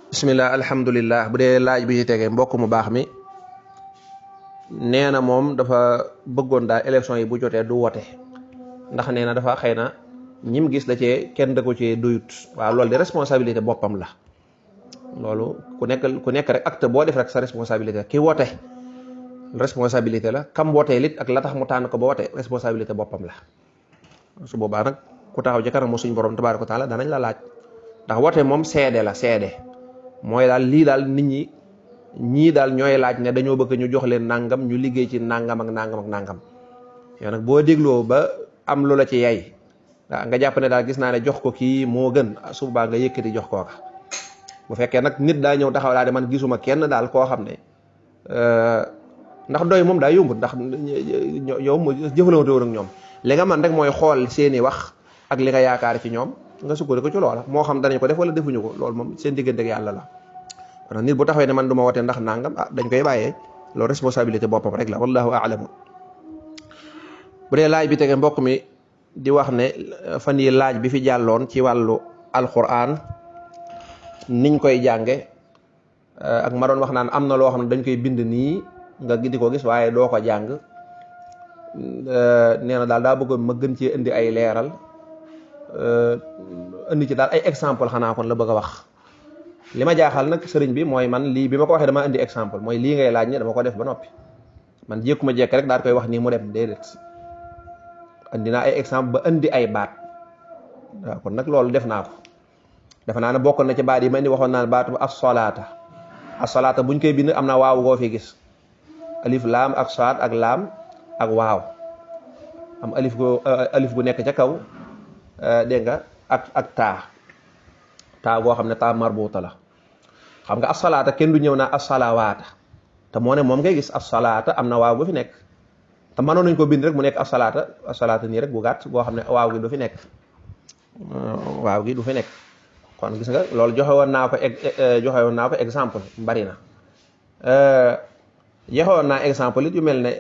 bismillah alhamdulillah bu dee laaj bi ci tege mbokk mu baax mi nee na moom dafa bëggoon daal élection yi bu jotee du wote ndax nee na dafa xëy na ñim gis da cee kenn da ko cee doyut waaw loolu de responsabilité boppam la. loolu ku nekk rek acte boo def rek sa responsabilité ki wote responsabilité la kam wotee lit ak la tax mu tànn ko ba wote responsabilité boppam la. su boobaa nag ku taxaw ci kanam suñ borom tabaaraka wa taala danañ la laaj ndax wote moom seede la seede mooy daal lii daal nit ñii daal ñooy laaj ne dañoo bëgg ñu jox leen nangam ñu liggéey ci nangam ak nangam ak nangam yow nag boo dégloo ba am lu la ci yay nga jàpp ne daal gis naa ne jox ko kii moo gën su boobaa nga yëkkati jox kooka. bu fekkee nag nit daa ñëw taxaw daal de man gisuma kenn daal koo xam ne ndax doy moom daa yombut ndax yow mu jëfalante woon ak ñoom li nga man rek mooy xool seeni wax ak li nga yaakaar ci ñoom nga sukkandiku ko ci loola moo xam danañ ko def wala defuñu ko loolu moom seen diggante ak yàlla la. kon nit bu taxawee ne man du ma wote ndax nangam dañ koy bàyyee loolu responsabilité boppam rek la wallahu a'lamu. bu dee laaj bi tege mbokk mi di wax ne fan yi laaj bi fi jàlloon ci wàllu alquran niñ koy jànge ak ma doon wax naan am na loo xam ne dañ koy bind nii nga di ko gis waaye doo ko jàng nee na daal daa bëggoon ma gën cee indi ay leeral indi ci daal ay exemple xanaa kon la bëgg a wax. li ma jaaxal nag sëriñ bi mooy man lii bi ma ko waxee dama indi exemple mooy lii ngay laaj ne dama ko def ba noppi man jékkuma jekk rek daal koy wax nii mu dem déedéet indi naa ay exemple ba indi ay baat waaw kon nag loolu def naa ko defe naa ne bokkoon na ci baat yi ma indi waxoon naa ne baatu as-salaata buñ koy bind am na waaw goo fi gis alif laam ak saad ak laam ak waaw am alif gu nekk ca kaw dégg nga ak taa goo xam ne taa marbuuta la xam nga as-salaata kenn du ñëw naa as-salawaata te moo ne moom ngay gis as-salaata am na waaw gu fi nekk te mënoon nañ ko bind rek mu nekk as-salaata nii rek bu gàtt goo xam ne waaw gi du fi nekk waaw gi du fi nekk kon gis nga loolu joxe woon naa ko exemple bari na joxe woon naa exemple it yu mel ne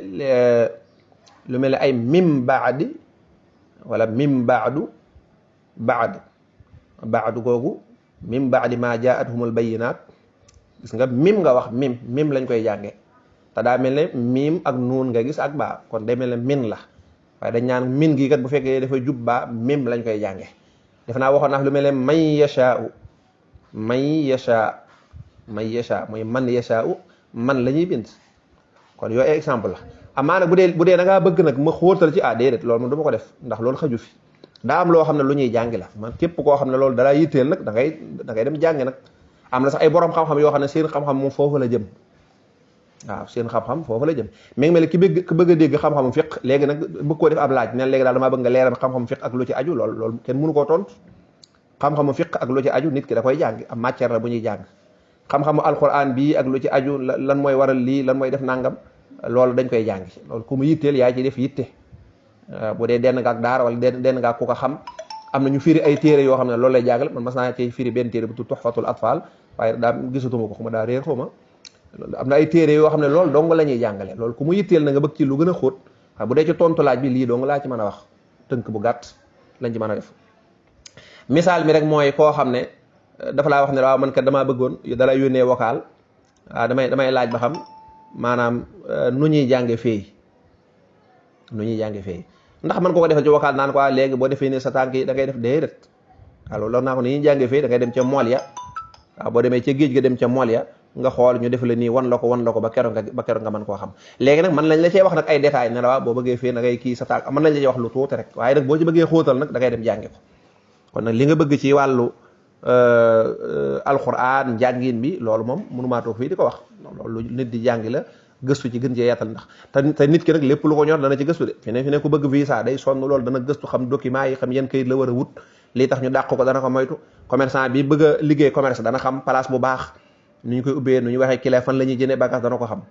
lu mel ne ay mim baadi wala mim baadu googu mim baadi ma jaatuhumul bayyinaat gis nga mim nga wax mim lañ koy jànge te daa mel ne mim ak nuun nga gis ak baa kon day mel ne min la waaye dañ ñaan min gi kat bu fekkee dafa jub baa mim lañ koy jànge def naa waxoon naa lu mel ne man yashaa'u mooy man yashaa'u man la ñuy bind kon yooyu exemple la amaa nag bu dee da ngaa bëgg nag ma xóotal ci déedéet loolu moom du ma ko def ndax loolu xaju fi daa am loo xam ne lu ñuy jàngi la man képp koo xam ne loolu dalaa yitteel nag da ngay dem jàngi nag am na sax ay borom xam-xam yoo xam ne seen xam-xam moom foofu la jëm waaw seen xam-xam foofu la jëm mi ngi mel ki bëgg a dégg xam-xamu fiq léegi nag bëgg koo def ab laaj ne léegi daal damaa bëgg nga leeral xam-xamu fiq ak lu ci aju loolu kenn mënu koo tontu xam-xamu fiq ak lu ci aju nit ki da koy jàng am matière la bu ñuy jàng xam-xamu alquran bii ak lu ci aju lan mooy waral lii lan mooy def nangam loolu dañ koy jàngi loolu ku mu yitteel yaa ci def yitte bu dee denn nga ak daara wala denn nga ak ku ko xam am na ñu firi ay téere yoo xam ne loolu lay jàngale man mas naa ci firi benn téere bu tudd tuhfatul atfal waaye daa gisatuma ko xuma daa réer xuma am na ay téere yoo xam ne loolu dong la ñuy jàngale loolu ku mu yitteel na nga bëgg ci lu gën a xóot waaye bu dee ci tontu laaj bi lii dong laa ci mën a wax tënk bu gàtt lañ ci mën a def misaal mi rek mooy koo xam ne dafa laa wax ne waaw man kat damaa bëggoon dalay yónnee vocal waaw damay laaj ba xam maanaam nu ñuy jànge feey ndax man ko defal ci vocal naan ko léegi boo defee ne sa tànk yi da ngay def déedéet waaw loolu naa ko ni ñuy jànge feey da ngay dem ca mool ya waaw boo demee ca géej ga dem ca mool ya nga xool ñu def la nii wan la ko ba keroog nga mën koo xam léegi nag man lañ la cee wax nag ay détails ne la waaw boo bëggee fee da ngay kii sa tànk mën lañ la cee wax lu tuuti rek waaye nag boo ci bëggee xóotal nag da ngay dem jànge ko kon nag li nga bëgg ci wàllu alquran njàngin bi loolu moom mënumaa toog fii di ko wax loolu nit di jàngi la gëstu ci gën cee yaatal ndax te nit ki nag lépp lu ko ñor dana ci gëstu de fi ne ku bëgg visa day sonn loolu dana gëstu xam document yi xam yan kayit la war a wut lii tax ñu dàq ko dana ko moytu commerçant bi bëgg a liggéey commerce dana xam place bu baax nu ñu koy ubbee nu ñu waxee kile fan la ñuy jëndee bagage dana ko xam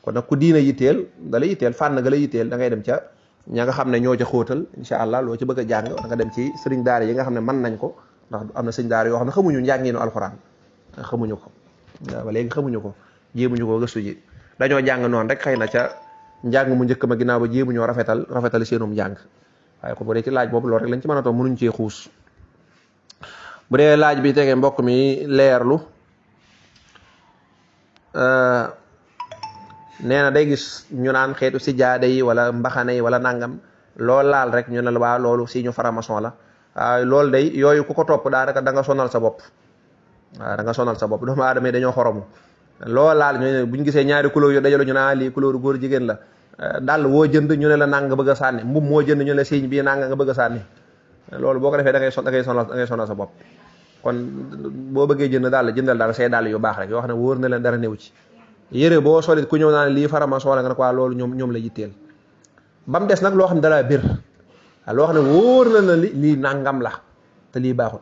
kon nag ku diina yitteel da la yitteel fànn nga la yitteel da ngay dem ca ña nga xam ne ñoo ca xóotal incha allah loo ci bëgg a jàng da nga dem ci sëriñ daara yi nga xam ne mën nañ ko ndax am na sëriñ daara yoo xam ne xamuñu njàngiinu alxuraan xamuñu ko waaw ba léegi xamuñu ko jéemuñu ko gëstu ji dañoo jàng noonu rek xëy na ca njàng mu njëkk ma ginnaaw ba jéemuñoo rafetal seenum njàng waaye kon bu dee ci laaj boobu loolu rek lañ ci mën a toog mënuñ cee xuus bu dee laaj bi tegee mbokk mi leerlu nee na day gis ñu naan xeetu sijaada yi wala mbaxane yi wala nangam loolu laal rek ñu ne la waa loolu si ñu faramason la waaw loolu day yooyu ku ko topp daanaka da nga sonal sa bopp waaw da nga sonal sa bopp doomu aadama yi dañoo xoromu loolu laal ñu ne buñ gisee ñaari couleur yu dajaloo ñu naan lii couleur góor jigéen la dàll woo jënd ñu ne la nang nga bëgg a sànni mbub moo jënd ñu ne la signe bii nang nga bëgg a sànni loolu boo ko defee da ngay sonal sa bopp kon boo bëggee jënd daal jëndal daal say dàll yu baax rek yoo xam ne wóor na leen dara néew ci yére boo solit ku ñëw naan lii faramason la nga ne ko loolu ñoom la yitteel ba mu des nag loo xam ne dalaa bir loo xam ne wóor na la lii nangam la te lii baaxul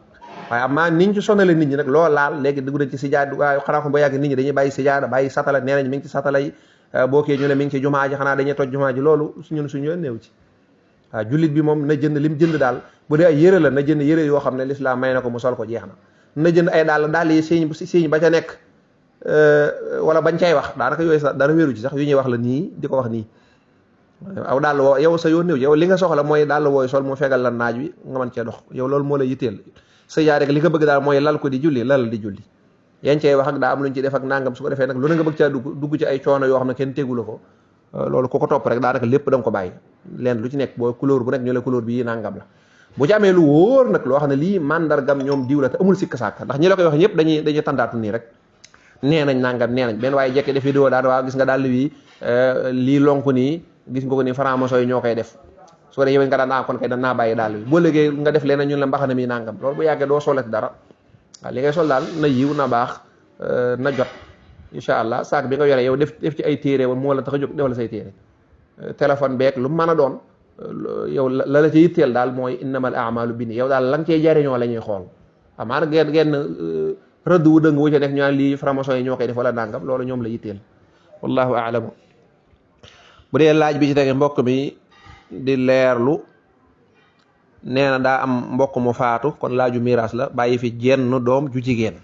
waaye amaa niñ ci sonale nit ñi nag loo laal léegi dugg nañ ci sijaada waaye xanaa ko ba yàgg nit ñi dañuy bàyyi sijaada bàyyi satala nee nañ mi ngi ci satala yi boo kee ñu ne mi ngi ci jumaa ji xanaa dañuy toj jumaa ji loolu suñu néew ci waaw jullit bi moom na jënd lim jënd daal bu dee ay yére la na jënd yére yoo xam ne lislaam may na ko mu sol ko jeex na jënd ay daal yi siiñ ba ca nekk wala bañ cay wax daanaka yooyu sax dara wéeru ci sax yu ñuy wax la nii di ko wax nii aw daal woo yow sa yoon néew yow li nga soxla mooy daal wooy sol mu fegal la naaj wi nga mën cee dox yow loolu moo la yitteel sa yaa rek li nga bëgg daal mooy lal ko di julli lal di julli yan cey wax ak daa am luñ ci def ak nangam su ko defee nag lu ne nga bëgg caa dugg ci ay coono yoo xam ne kenn teggu la ko loolu ku ko topp rek daanaka lépp da nga ko bàyyi leen lu ci nekk boo couleur bu nekk ñu la couleur bi nangam la bu ci amee lu wóor nag loo xam ne lii mandargam ñoom diw la te amul sikk sàkk ndax ñi la koy wax ñëpp dañuy tandaatu nii rek nee nañ nangam nee nañ benn waaye jekke def vidéo daal waaw gis nga daal lii lonk nii gis nga ko ni franc-maçon yi ñoo koy def su ko dee yow nga daan kon kay danaa bàyyi daal bi boo léegi nga def leen ñun la mbaxana mi nangam loolu bu yàggee doo solati dara waaw li ngay sol daal na yiw na baax na jot incha allah saak bi nga yore yow def ci ay téere moo la tax a jóg defal say téere téléphone beeg lu mu mën a doon yow la ci yitteel daal mooy innamal a'malu binni yow daal la nga cey jariñoo la ñuy xool amaana genn rëdd wu dëng wu ci nekk ñu naan lii franc-maçon yi ñoo koy def wala nangam loolu ñoom la yitteel wallahu a'lamu bu dee laaj bi ci tege mbokk mi di leerlu nee na daa am mbokk mu faatu kon laaju miraas la bàyyi fi jenn doom ju jigéen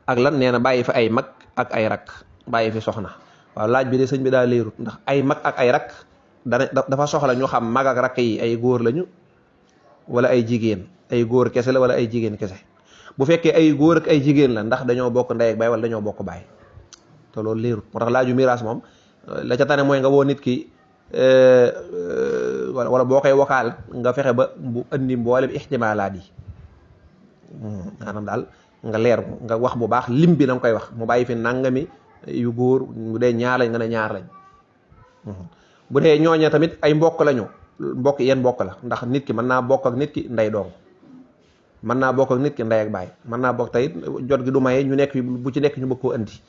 ak lan nee na bàyyi fi ay mag ak ay rak bàyyi fi soxna waaw laaj bi de sëñ bi daa leerut ndax ay mag ak ay rak dafa soxla ñu xam mag ak rak yi ay góor lañu wala ay jigéen ay góor kese la wala ay jigéen kese bu fekkee ay góor ak ay jigéen la ndax dañoo bokk ndey ak baay wala dañoo bokk baay te loolu leerut moo tax laaju miraas moom la ca tane mooy nga woo nit ki wala boo koy wakaal nga fexe ba bu andi mboolem ixtimaalaat yi maanaam daal nga leer nga wax bu baax lim bi la nga koy wax mu bàyyi fi nangami yu góor bu dee ñaar lañ nga ne ñaar lañ bu dee ñooña tamit ay mbokk lañu mbokk yeen mbokk la ndax nit ki mën naa bokk ak nit ki ndey doom mën naa bokk ak nit ki ndey ak baay mën naa bokk tey jot gi du maye ñu nekk bu ci nekk ñu bëgg koo andi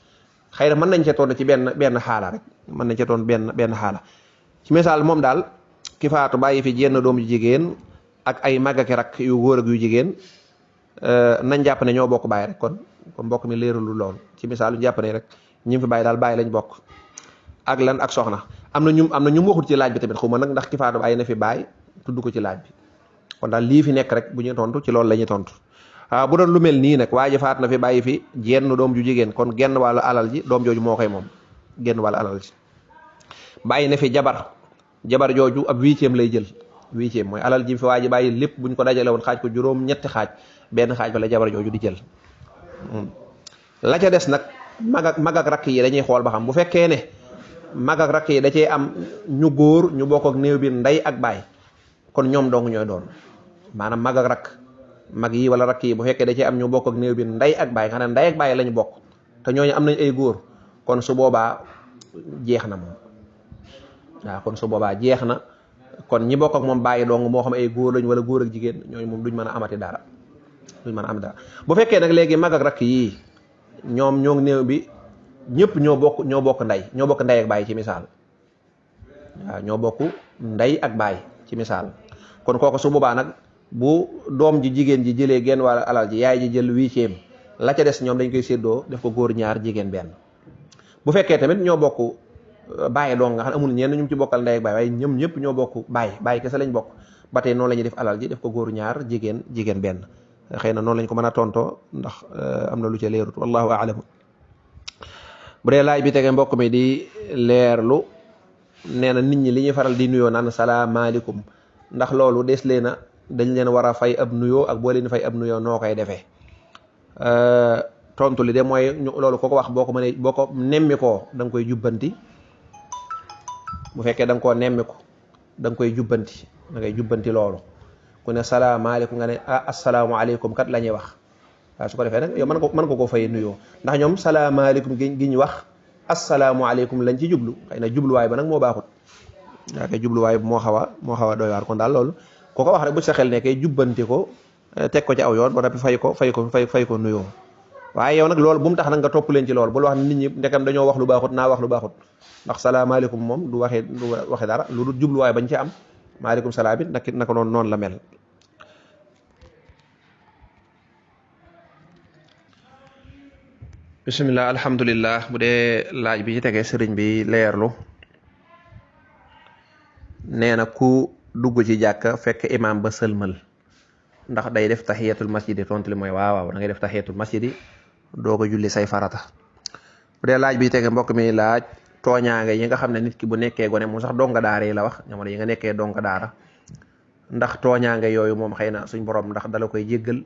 xëy na mën nañ cee toon ci benn xaala rek mën nañ cee toon benn xaala ci misaal moom daal ki faatu bàyyi fi jenn doom yu jigéen ak ay mag ak rak yu góor ak yu jigéen nañ jàpp ne ñoo bokk bàyyi rek kon mbokk mi leeralu lool ci misaal ñu jàpp ne rek ñi fi bàyyi daal bàyyi lañ bokk ak lan ak soxna am na ñu waxul ci laaj bi tamit xuma nag ndax ki faatu bàyyi na fi bàyyi tudd ko ci laaj bi kon daal lii fi nekk rek bu ñuy tontu ci loolu la ñuy tontu bu doon lu mel nii nag waa ji faat na fi bàyyi fi jenn doom ju jigéen kon genn wàllu alal ji doom jooju moo koy moom genn wàllu alal ji bàyyi na fi jabar jooju ab huitième lay jël huitième mooy alal ji fi waa ji bàyyi lépp buñ ko dajale woon xaaj ko juróom ñetti xaaj benn xaaj ba la jabar jooju di jël la ca des nag mag ak rakk yi dañuy xool ba xam bu fekkee ne mag ak rakk yi da cee am ñu góor ñu bokk ak néew bi ndey ak baay kon ñoom dong ñooy doon maanaam mag ak rakk mag yi wala rakk yi bu fekkee da cee am ñu bokk ak néew bi ndey ak baay nga xam ne ndey ak baay lañu bokk te ñooñu am nañ ay góor kon su boobaa jeex na moom waaw kon su boobaa jeex na kon ñi bokk ak moom bàyyi dong moo xam ay góor lañ wala góor ak jigéen ñooñu moom duñ mën a amati dara bu fekkee nag léegi mag ak rakk yii ñoom ñoo néew bi ñëpp ñoo bokk ndey ak baay ci misaal waaw ñoo bokk ndey ak baay ci misaal kon kooku su boobaa nag bu doom ji jigéen ji jëlee genn wàll alal ji yaay ji jël huitième la ca des ñoom dañ koy séddoo def ko góor ñaar jigéen benn bu fekkee tamit ñoo bokk bàyyi dong nga xam ne amul ñenn ñu ci bokkal ndey ak baay waaye ñoom ñëpp ñoo bokk bàyyi kese lañ bokk ba tey noonu la ñuy def alal ji def ko góor ñaar jigéen benn xëy na noonu lañ ko mën a tontoo ndax am na lu ca leerut wallahu a'lam bu dee laaj bi tege mbokk mi di leerlu nee na nit ñi li ñuy faral di nuyoo naan salaamaaleykum ndax loolu dañ leen war a fay ab nuyoo ak boo leen fay ab nuyoo noo koy defee tontu li de mooy loolu ko wax boo ko mënee boo ko nemmi koo da nga koy jubbanti bu fekkee da nga koo nemmi ko da nga koy jubbanti da ngay jubbanti loolu ku ne salaamaaleykum nga ne asalaamaaleykum kat la ñuy wax waaw su ko defee nag yow mën nga ko fay nuyoo ndax ñoom salaamaaleykum gi ñu wax asalaamualeykum lañ ci jublu xëy na jubluwaay ba nag moo baaxut yaa koy jubluwaay moo xaw a doy waar kon daal loolu ko wax rek bu sa xel nekkee jubbanti ko teg ko ci aw yoon ba noppi fay ko nuyoo waaye yow nag loolu bu mu tax nag nga topp leen ci loolu bul wax nit ñi ndekam dañoo wax lu baaxut naa wax lu baaxut ndax salaamaaleykum moom du waxe dara lu dul jubluwaay bañ ci am maaleykum salaam it naka noonu la mel. bismillah alhamdulillah bu dee laaj bi ci tegee sëriñ bi leerlu nee na ku dugg ci jàkka fekk imam ba sëlmal ndax day def tahiyatul masjidi tontu li mooy waaw da ngay def tahiyatul masjidi doo ko julli say farata. bu dee laaj bi ci tegee mbokk mi laaj tooñaange yi nga xam ne nit ki bu nekkee gone moom sax donga daara yi la wax jamono yi nga nekkee donga daara ndax tooñaange yooyu moom xëy na suñ borom ndax dala koy jéggal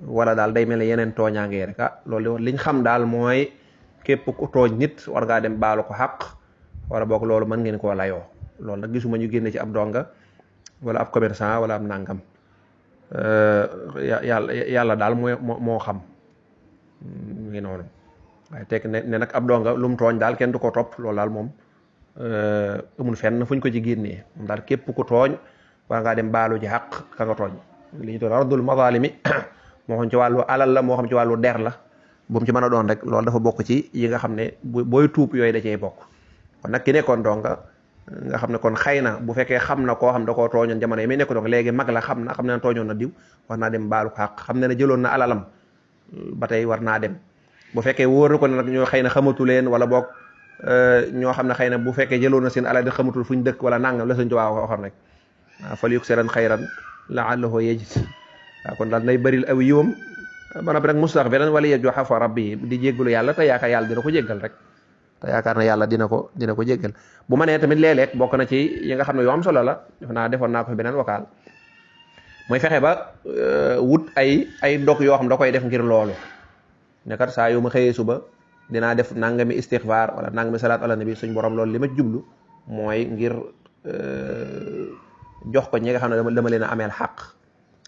wala daal day mel ne yeneen tooñaange yi rek loolu liñ xam daal mooy képp ku tooñ nit war ngaa dem baalu ko xaq wala boog loolu mën ngeen koo layoo loolu nag gisuma ñu génne ci ab donga wala ab commerçant wala ab nangam yàlla daal moo xam ngi noonu waaye tekk ne nag ab donga lu mu tooñ daal kenn du ko topp loolu daal moom amul fenn fuñ ko ci génnee moom daal képp ku tooñ war ngaa dem baalu ji xaq ka nga tooñ li ñu doon raddul mazalimi moo xam ci wàllu alal la moo xam ci wàllu der la bu mu ci mën a doon rek loolu dafa bokk ci yi nga xam ne booy tuub yooyu da cey bokk kon nag ki nekkoon donga nga xam ne kon xëy na bu fekkee xam na koo xam da koo tooñoon jamono yi muy nekk donc léegi mag la xam ne tooñoon na diw war naa dem baalu ko xaq xam ne jëloon na alalam ba tey war naa dem bu fekkee wóor na ko ne nag ñoo xëy na xamatu leen wala boog ñoo xam ne xëy na bu fekkee jëloon na seen alal di xamatul fuñ dëkk wala nangam la Sëñ Tuubaa waxoon rek waaw fal yuksiran xayran la'allahu yajid waaw kon daal nay bëril aw yiwam ba noppi nag mustaghfiran wala yajooxa fa rabbi di jéggalu yàlla te yaakaar yàlla dina ko jéggal rek te yaakaar na yàlla dina ko jéggal bu ma nee tamit léeg-léeg bokk na ci yi nga xam ne yoo am solo la def naa defoon naa ko fi beneen vocal mooy fexe ba wut ay dog yoo xam da koy def ngir loolu ne kat saa yu ma xëyee suba dinaa def nangami istighfar wala nangami salaat ala nabi suñ borom loolu li ma jublu mooy ngir jox ko ñi nga xam ne dama leen a ameel xaq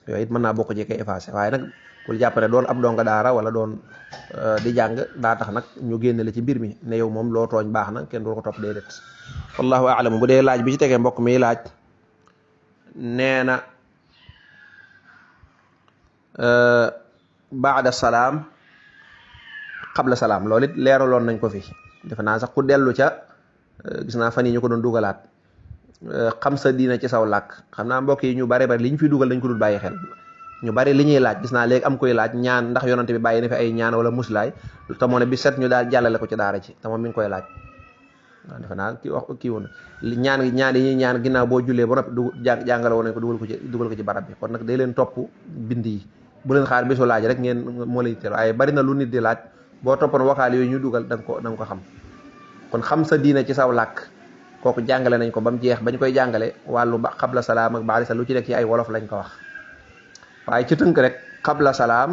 yooyu it mën naa bokk ci kay effacé waaye nag bul jàpp ne doon ab donga daara wala doon di jàng daa tax nag ñu génne la ci mbir mi ne yow moom loo tooñ baax na kenn du ko topp déedéet wallahu a'lam bu dee laaj bi ci tegee mbokk mi laaj nee na baada salaam qabla salaam loolu it leeraloon nañ ko fi defe naa sax ku dellu ca gis naa fan yi ñu ko doon dugalaat xam sa diina ci saw làkk xam naa mbokk yi ñu bari li ñu fiy dugal dañ ko dul bàyyi xel ñu bari li ñuy laaj gis naa léegi am koy laaj ñaan ndax yonante bi bàyyi na fi ay ñaan wala muslaay te moo ne bi set ñu daal jàllale ko ci daara ci te moom mi ngi koy laaj waaw defe naa kii woon ñaan yi ñuy ñaan ginnaaw boo jullee ba noppi jàngale woon nañ ko dugal ko ci barab bi kon nag day leen topp bind yi bu leen xaar bisu laaj rek ngeen moo lay teel waaye bari na lu nit di laaj boo toppoon wakaal yooyu ñu dugal da nga ko xam kon xam sa diina ci saw làkk kooku jàngale nañ ko ba mu jeex bañ koy jàngale wàllu ba xabla salaam ak baada salaam lu ci nekk ci ay wolof lañ ko wax waaye ci tënk rek xabla salaam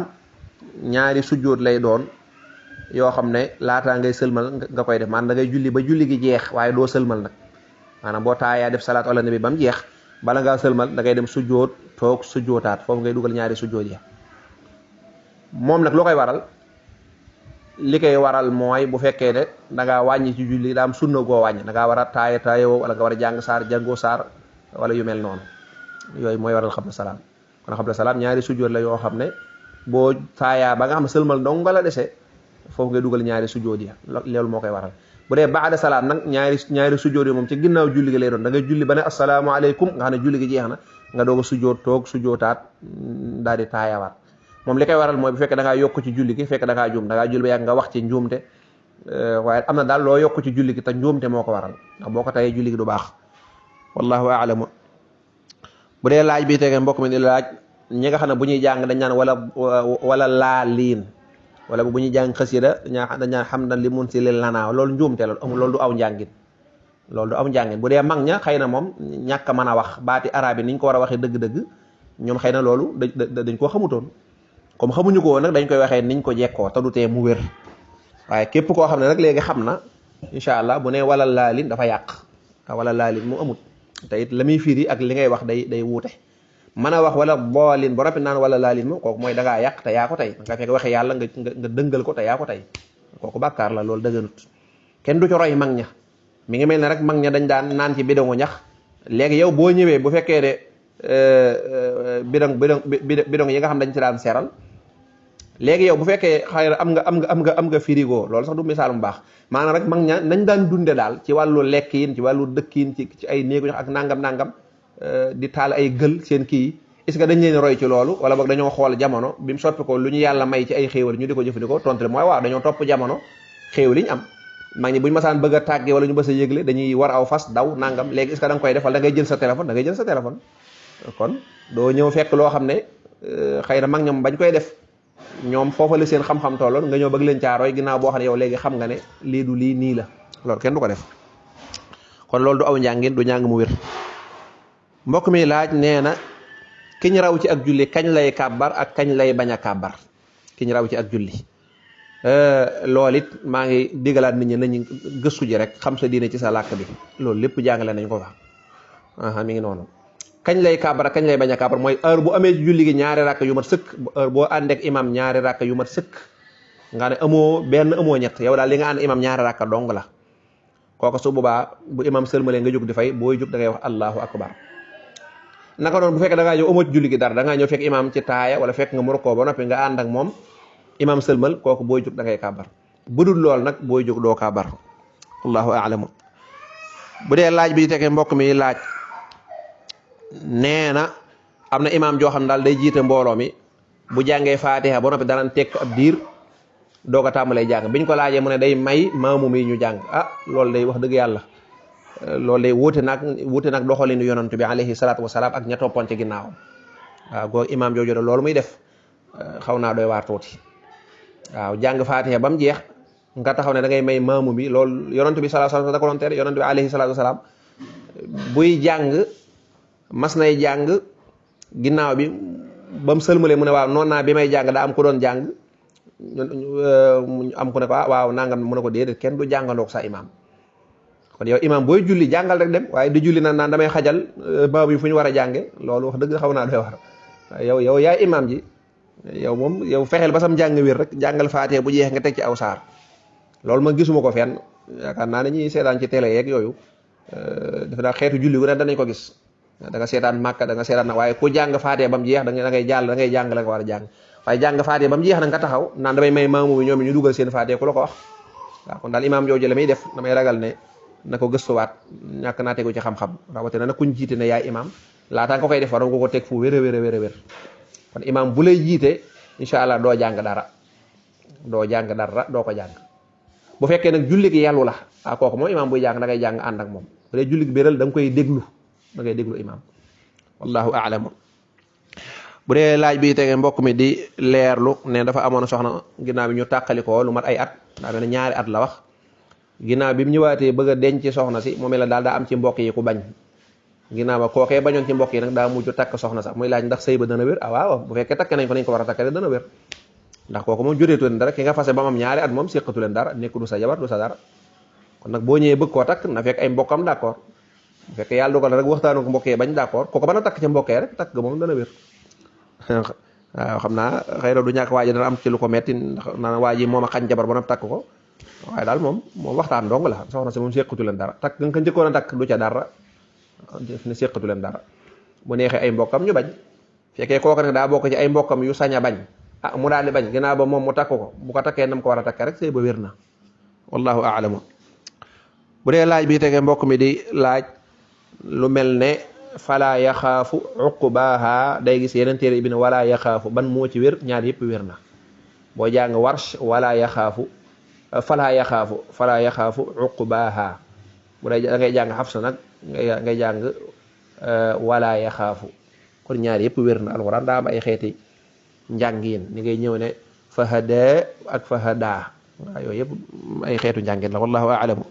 ñaari sujjóot lay doon yoo xam ne laataa ngay sëlmal nga koy def maanaam da ngay julli ba julli gi jeex waaye doo sëlmal nag maanaam boo taayaa def salaatu ala nabi ba mu jeex bala ngaa sëlmal da ngay dem sujjóot toog sujjóotaat foofu ngay dugal ñaari sujjóot yi moom nag loo koy waral li koy waral mooy bu fekkee ne da ngaa wàññi ci julli daa am sunna goo wàññi da ngaa war a taayewoo wala nga war a jàng saar jàngoo saar wala yu mel noonu yooyu mooy waral xabla salaam kon xabla salaam ñaari sujjóot la yoo xam ne boo taayaa ba nga xam ne sëlmal dong nga la dese foofu ngay dugal ñaari sujjóot yi loolu moo koy waral bu dee baada salaam nag ñaari sujjóot yi moom ci ginnaaw julli gi lay doon da ngay julli ba ne asalaamaaleykum nga xam ne julli gi jeex na nga doog a sujjóot toog sujjóotaat daal di taayawaat moom li koy waral mooy bu fekkee da ngaa yokk ci julli gi fekk da ngaa juum da ngaa julli ba yàgg nga wax ci njuumte waaye am na daal loo yokk ci julli gi te njuumte moo ko waral ndax boo ko tayee julli gi du baax wallahu a'lamu bu dee laaj bi tege mbokk mi di laaj ñi nga xam ne bu ñuy jàng dañ naan wala laaliin wala bu ñuy jàng xasida dañ naan hamdan li mun si lil lanaa loolu njuumte la amul loolu du aw njàngin bu dee mag ña xëy na moom ñàkk a mën a wax baati arab yi ni ñu ko war a waxee dëgg-dëgg ñoom xëy na loolu dañ koo xamutoon comme xamuñu ko woon nag dañ koy waxee niñ ko jekkoo te du tee mu wér waaye képp koo xam ne nag léegi xam na incha allah bu ne wala laalin dafa yàq wala laalin mu amut te it la muy firi ak li ngay wax day wuute mën a wax wala boolin ba noppi naan wala laalin moom kooku mooy da ngaa yàq te yaa ko tey nga fekk waxe yàlla nga dëngal ko te yaa ko tey kooku bàkkaar la loolu dëgganut kenn du ci roy mag ña mi ngi mel ne rek mag ña dañ daan naan ci bidongu ñax léegi yow boo ñëwee bu fekkee ne bidong yi nga xam dañ ci daan seeral léegi yow bu fekkee xëy na am nga frigo loolu sax du misaal mu baax maanaam rek mag ña nañ daan dunde daal ci wàllu lekk yin ci wàllu dëkk yin ci ay néegu ñax ak nangam di taal ay gël seen kii yi est-ce que dañ leen roy ci loolu wala boog dañoo xool jamono bi mu soppi ko lu ñu yàlla may ci ay xéewal ñu di ko jëfandikoo tontu mooy waaw dañoo topp jamono xéewal yi ñu am mag ñi bu ñu masaan bëgg a tàggee wala ñu bës a yëgle dañuy war aw fas daw nangam léegi est-ce que da nga koy def wala da ngay jël sa téléphone da ngay jël sa téléphone kon doo ñëw fekk loo xam ne xëy na mag ñoom bañ koy def ñoom foofa la seen xam-xam tolloon nga ñëw bëgg leen caaroy ginnaaw boo xam ne yow léegi xam nga ne lii du lii nii la loolu kenn du ko def kon loolu du aw njàngin du njàng mu wér mbokk mi laaj nee na kiñ raw ci ak julli kañ lay kàbbar ak kañ lay bañ a kàbbar kiñ raw ci ak julli loolu it maa ngi digalaat nit ñi nañu gëstu ji rek xam sa diine ci sa làkk bi loolu lépp jàngale nañ ko fa mi ngi noonu kañ lay kàbbar ak kañ lay bañ a kàbbar mooy heure bu amee julli gi ñaari rakk yu mat sëkk heure boo àndeek imam ñaari rakk yu mat sëkk nga ne amoo benn amoo ñett yow daal li nga ànd imam ñaari rakk dong la kooku su boobaa bu imam sëlmalee nga jóg di fay booy jóg da ngay wax allahu akbar naka noonu bu fekkee da ngaa ñëw amoo ci julli gi dara da ngaa ñëw fekk imam ci taaya wala fekk nga mu rukkoo ba noppi nga ànd ak moom imam sëlmal kooku booy jóg da ngay kàbbar bu dul lool nag booy jóg doo kàbbar wallahu a'lamu bu dee laaj bi tege mbokk mi laaj nee na am na imam joo xam ne daal day jiite mbooloo mi bu jàngee faatiha ba noppi danañ tekk ab diir doog a tàmbalee jàng biñ ko laajee mu ne day may maamu mi ñu jàng loolu day wax dëgg yàlla loolu day wuute nag doxalinu yonent bi alayhi salaatu wasalaam ak ña toppoon ci ginnaawam waaw goo imam jooju de loolu muy def xaw naa doy waar tuuti waaw jàng faatiha ba mu jeex nga taxaw ne da ngay may maamu mi loolu yonent bi sallallahu alayhi wasallam da ko doon tere yonent bi alayhi salaatu wasalaam buy jàng mas nay jàng ginnaaw bi ba mu sëlmalee mu ne waaw noonu naa bi may jàng daa am ku doon jàng am ku ne ko waaw nangam mu ne ko déedéet kenn du jàngandoog sa imam kon yow imam booy julli jàngal rek dem waaye di julli naan damay xajal baab yi fu ñu war a jànge loolu wax dëgg xaw naa doy war yow yaay imam ji yow moom yow fexeel ba sam jàng wér rek jàngal faatee bu jeex nga teg ci aw saar loolu ma gisuma ko fenn yaakaar naa ne ñuy seetaan ci télé yeeg yooyu defe naa xeetu julli gu ne danañ ko gis da nga seetaan màkka da nga seetaan na waaye ku jàng faatee ba mu jeex da ngay jàng la nga war a jàng waaye jàng faatee ba mu jeex na nga taxaw naan damay may maamu bi ñoom ñu dugal seen faatee ku la ko wax waaw kon daal imaam jooju la muy def damay ragal ne na ko gëstuwaat ñàkk naa tegu ci xam-xam rawatina nag kuñ jiite ne yaay imaam laataa nga koy def waroon nga ko teg fu wér a wér kon imaam bu lay jiite incha allah doo jàng dara doo ko jàng bu fekkee nag julli gi yàllu la kooku moom imaam buy jàng da ngay jàng ànd ak moom bu dee julli gi béral da nga koy déglu imaam wallahu a'lam bu dee laaj bi tege mbokk mi di leerlu ne dafa amoon soxna ginnaaw bi ñu tàqalikoo lu mat ay at daa mel ne ñaari at la wax ginnaaw bi mu ñëwaatee bëgg a denc soxna si moom la daal daa am ci mbokk yi ku bañ ginnaaw ba kookee bañoon ci mbokk yi nag daa mujj takk soxna sax muy laaj ndax sëy ba dana wér waaw bu fekkee takk nañ ko nañ ko war a takkale dana wér ndax kooku moom joteetu leen dara ki nga fase ba mam ñaari at moom séqatu leen dara nekk du sa jabar du sa dara kon nag boo ñëwee bëgg koo takk na fekk ay mbokkam d'accord bu fekkee yàlla dogal rek waxtaanu ko mbokkee bañ d'accord kooku mën a takk ca mbokkee rek takk ga moom dana wér waaw xam naa xëy na du ñàkk waa ji dana am ci lu ko metti ndax naa waa ji moom a xañ jabar ba nag takk ko waaye daal moom waxtaan dong la soxna si moom séqatu leen dara takk nga ko njëkkoon a takk du ca dara ne séqatu leen dara bu neexee ay mbokkam ñu bañ fekkee kooku nag daa bokk ci ay mbokkam yu sañ a bañ mu daal di bañ ginnaaw ba moom mu takk ko bu ko takkee nam ko war a takkee rek sëy ba wér na wallahu a'lamu bu dee laaj bi tege mbokk mi di laaj lu mel ne fala yaxaafu uqbaha day gis yeneen téere bi ne wala yaxaafu ban moo ci wér ñaar yëpp wér na boo jàng warsh wala yaxaafu fala yaxaafu uqbaha bu dee da ngay jàng Hafsa nag ngay jàng wala yaxaafu kon ñaar yëpp wér na alxuraan daa am ay xeeti njàngiin ni ngay ñëw ne fahada ak fahada waaw yooyu yëpp ay xeetu njàngiin la wallahu a'lamu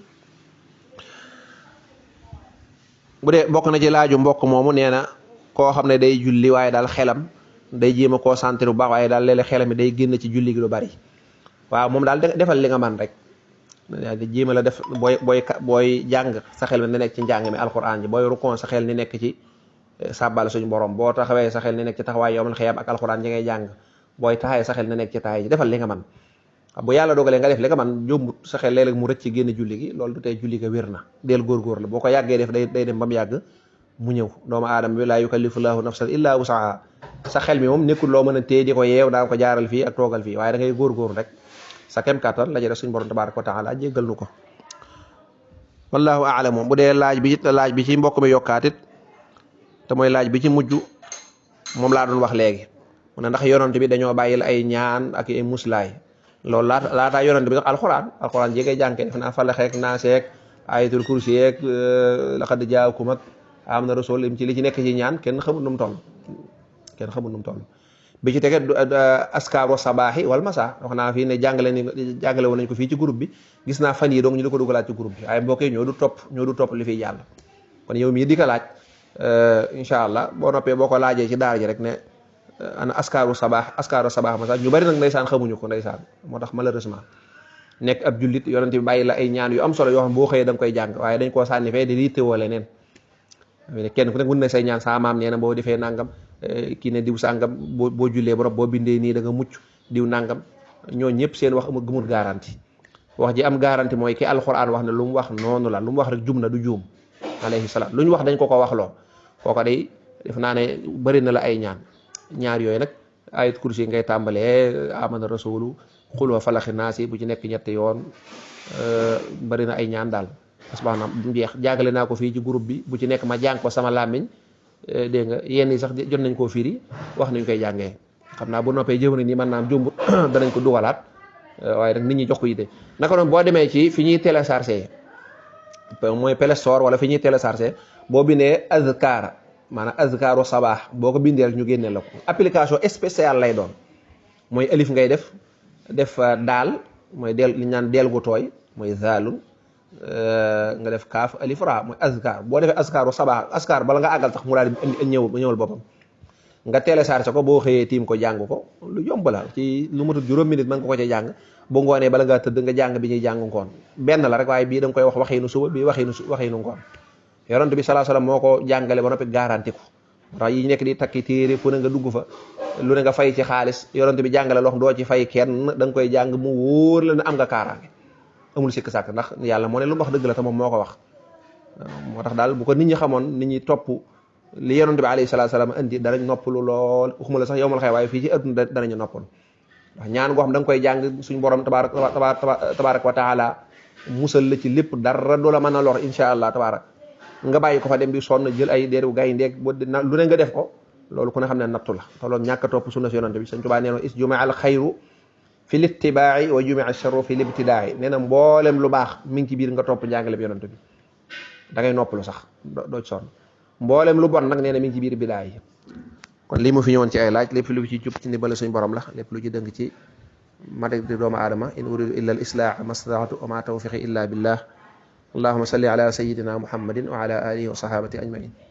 bu dee bokk na ci laaju mbokk moomu nee na koo xam ne day julli waaye daal xelam day jéem a concentré bu baax waaye daal léeg-léeg xelam mi day génn ci julli gi lu bari waaw moom daal defal li nga man rek di jéem a la def booy jàng sa xel mi na nekk ci njàng mi alquran ji booy rukon sa xel ni nekk ci sàbbal suñu borom boo taxawee sa xel ni nekk ci taxawaay yowmal xiyaam ak alquran ji ngay jàng booy taxawee sa xel ni nekk ci taxawaay ji defal li nga man bu yàlla dogalee nga def li nga man jombut sa xel léeg-léeg mu rëcc ci génn julli gi loolu du tey julli ga wér na del góorgóor la boo ko yàggee def day dem ba mu yàgg mu ñëw doomu aadama bi laa yukallifu llaahu nafsan illaa wusaha sa xel mi moom nekkul loo mën a téye di ko yeew daa ko jaaral fii ak toogal fii waaye da ngay góorgóor rek sa kem kàttan la def suñu borom tabaaraka wa taala jéggal nu ko wallahu a'lam moom bu dee laaj bi ci mbokk mi yokkaatit te mooy laaj bi ci mujj moom laa doon wax léegi mu ne ndax yonent bi dañoo bàyyil ay ñaan ak ay muslaay loolu laataa yonent bi sax alxuraan ji ngay jànkee def naa falaxeek naaseek ayatul kursi yeeg laqad jaakum ak am na rasul ci li ci nekk ci ñaan kenn xamul nu mu toll bi ci tege askaaru sabaaxi wal masa wax naa fii ne jàngale woon nañ ko fii ci groupe bi gis naa fan yi donc ñu di ko dugalaat ci groupe bi waaye mbokk yi ñoo du topp li fiy jàll kon yow mii di ko laaj incha allah boo noppee boo ko laajee ci daara ji rek ne ana askaaru sabaax masa ñu bari nag ndeysaan xamuñu ko ndeysaan moo tax malheureusement nekk ab jullit yonent bi bàyyi la ay ñaan yu am solo yoo xam boo xëyee da nga koy jàng waaye dañ koo sànni fee di yittewoo leneen kenn ku nekk mën na say ñaan sa maam nee na boo defee nangam kii ne diw sàngam boo jullee ba boo bindee nii da nga mucc diw nangam ñoo ñëpp seen wax gëmul garanti wax ji am garanti mooy ki alxuraan wax ne lu mu wax noonu la lu mu wax rek jum na du juum alayhi salaam lu ñu wax dañ ko wax loo kooko day def naa ne bëri na la ay ñaar yooyu nag ayat kursi ngay tàmbalee amana rasulu xul wa falaxi naasi bu ci nekk ñetti yoon bëri na ay ñaan daal asbaana bu mu jeex jàngale naa ko fii ci groupe bi bu ci nekk ma jàng ko sama làmmiñ dégg nga yenn yi sax jot nañ koo firi wax nañ koy jàngee xam naa bu noppee jëw ni mën naam jumbut danañ ko dugalaat waaye nag nit ñi jox ko yite naka noonu boo demee ci fi ñuy téléchargé mooy Play Store wala fi ñuy téléchargé boo bindee azkar maanaam azkaru sabaax boo ko bindeel ñu génneel la ko application spéciale lay doon mooy alif ngay def daal mooy li ñu naan deel gu tooy mooy zaalun nga def kaaf alif ra mooy azkar boo defee azkaru sabaax azkar bala nga àggal tax mu daal di ñëwal boppam nga téléchargé ko boo xëyee tiim ko jàng ko lu yomb la ci lu matul juróom minute mën nga ko ca jàng bu ngoonee bala ngaa tëdd nga jàng bi ñuy jàng ngoon benn la rek waaye bii da nga koy wax waxiinu suba bii waxiinu ngoon yonent bi sallallahu alayhi wasallam moo ko jàngale ba noppi garanti ko ndax yi nekk di takki téere fu ne nga dugg fa lu ne nga fay ci xaalis yonent bi jàngale loo xam doo ci fay kenn da nga koy jàng mu wóor la ne am nga kaaraange amul sikk sàkk ndax yàlla moo ne lu mu wax dëgg la te moom moo ko wax moo tax daal bu ko nit ñi xamoon nit ñi topp li yonent bi alayhi salaatu salaam indi danañ noppalu lool waxuma la sax yow mal xëy waaye fii ci adduna danañu noppalu ndax ñaan goo xam da nga koy jàng suñ borom tabaaraka wa taala musal la ci lépp dara du la mën a lor insha allah tabaaraka nga bàyyi ko fa dem di sonn jël ay déeru gay ndeeg lu ne nga def ko loolu ku ne xam ne nattu la te loolu ñàkk a topp sunna si yonent bi Sëñ Tuubaa nee na is jumaa al xayru fi littibaa'i wa jumaa al sharru fi libtidaa'i nee na mboolem lu baax mi ngi ci biir nga topp njàngale bi yonent bi da ngay noppalu sax doo ci sonn mboolem lu bon nag nee na mi ngi ci biir bidaa yi kon lii mu fi ñëwoon ci ay laaj lépp lu ci jub ci ndimbal suñ borom la lépp lu ci dëng ci matek di doomu aadama in uridu illa al islah mastataatu wa ma tawfiqi illa billah allahumma salli ala sayyidina muhammadin wa ala alihi wa sahabati ajmain